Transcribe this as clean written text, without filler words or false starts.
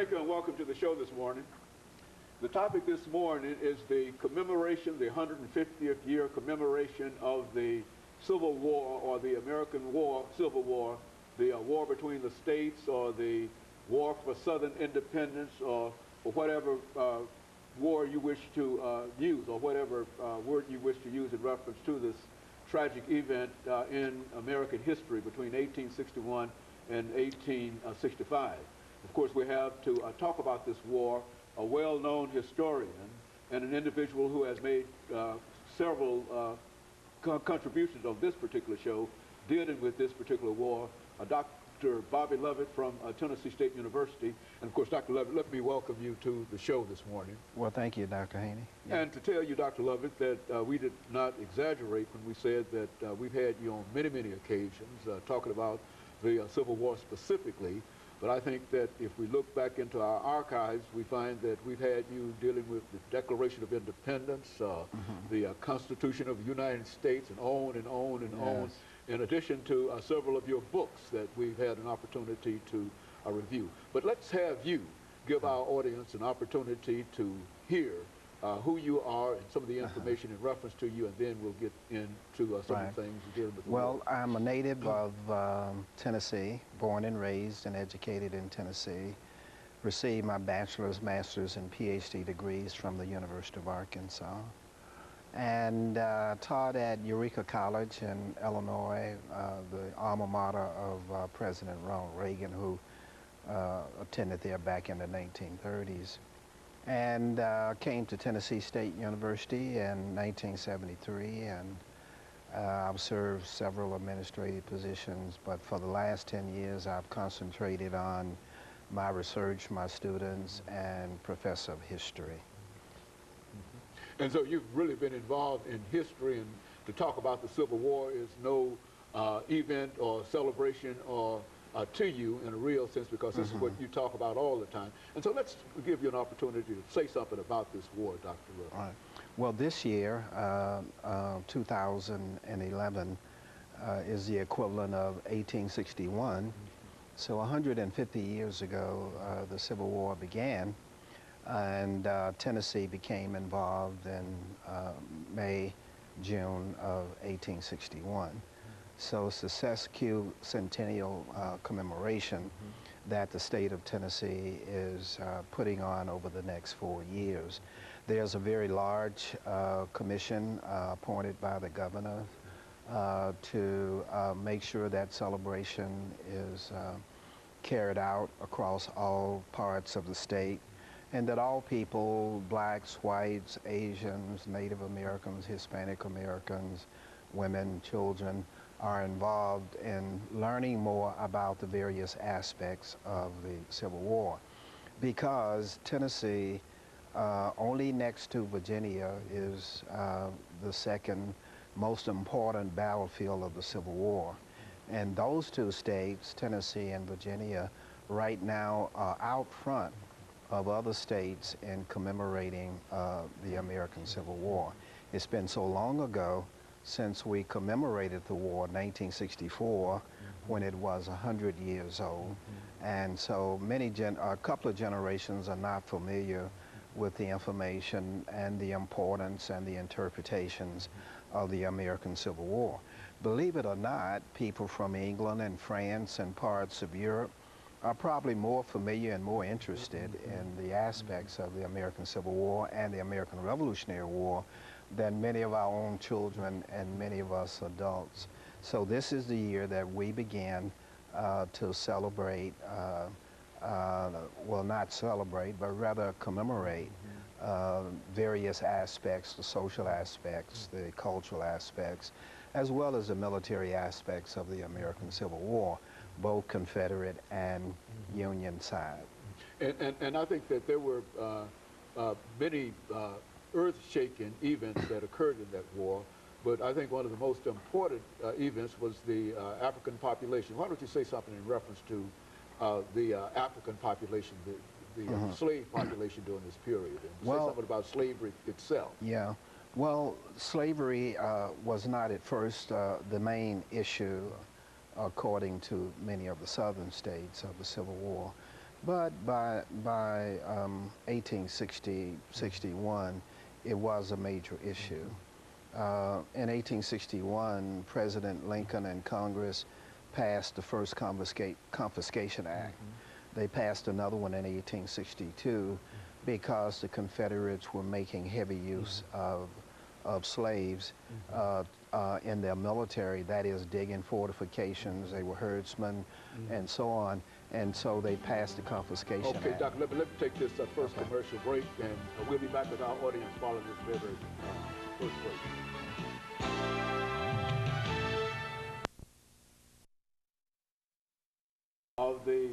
Thank you and welcome to the show this morning. The topic this morning is the commemoration, the 150th year commemoration of the Civil War, or the American War, Civil War, the war between the states, or the war for Southern independence, or whatever war you wish to use, or whatever word you wish to use in reference to this tragic event in American history between 1861 and 1865. Of course, we have to talk about this war a well-known historian and an individual who has made several contributions on this particular show dealing with this particular war, Dr. Bobby Lovett from Tennessee State University. And of course, Dr. Lovett, let me welcome you to the show this morning. Well, thank you, Dr. Haney. Yeah. And to tell you, Dr. Lovett, that we did not exaggerate when we said that we've had you on many, many occasions talking about the Civil War specifically. But I think that if we look back into our archives, we find that we've had you dealing with the Declaration of Independence, the Constitution of the United States, and on and on and on, in addition to several of your books that we've had an opportunity to review. But let's have you give our audience an opportunity to hear who you are and some of the information in reference to you, and then we'll get into some of the things you're dealing with. Well, I'm a native of Tennessee, born and raised and educated in Tennessee. Received my bachelor's, master's, and PhD degrees from the University of Arkansas. And taught at Eureka College in Illinois, the alma mater of President Ronald Reagan, who attended there back in the 1930s. And came to Tennessee State University in 1973, and I've served several administrative positions, but for the last 10 years I've concentrated on my research, my students, and professor of history. And so you've really been involved in history, and to talk about the Civil War is no event or celebration or to you in a real sense, because this is what you talk about all the time. And so let's give you an opportunity to say something about this war, Dr. Lovett. All right. Well, this year, 2011, is the equivalent of 1861. So 150 years ago, the Civil War began, and Tennessee became involved in May, June of 1861. So it's the Sesquicentennial commemoration that the state of Tennessee is putting on over the next 4 years. There's a very large commission appointed by the governor to make sure that celebration is carried out across all parts of the state, and that all people, blacks, whites, Asians, Native Americans, Hispanic Americans, women, children, are involved in learning more about the various aspects of the Civil War. Because Tennessee, only next to Virginia, is the second most important battlefield of the Civil War. And those two states, Tennessee and Virginia, right now are out front of other states in commemorating the American Civil War. It's been so long ago since we commemorated the war in 1964, when it was 100 years old. And so a couple of generations are not familiar with the information and the importance and the interpretations of the American Civil War. Believe it or not, people from England and France and parts of Europe are probably more familiar and more interested in the aspects of the American Civil War and the American Revolutionary War than many of our own children and many of us adults. So this is the year that we began to celebrate, well, not celebrate, but rather commemorate various aspects, the social aspects, the cultural aspects, as well as the military aspects of the American Civil War, both Confederate and Union side. And I think that there were many earth-shaking events that occurred in that war, but I think one of the most important events was the African population. Why don't you say something in reference to the African population, the slave population during this period, and say something about slavery itself? Yeah. Well, slavery was not at first the main issue, according to many of the southern states of the Civil War. But by 1860, 61, it was a major issue. In 1861, President Lincoln and Congress passed the first Confiscation Act. They passed another one in 1862 because the Confederates were making heavy use of slaves in their military, that is digging fortifications, they were herdsmen, and so on. And so they passed the Confiscation Act. Okay, Doc, let me take this first commercial break, and we'll be back with our audience following this very first break. Of the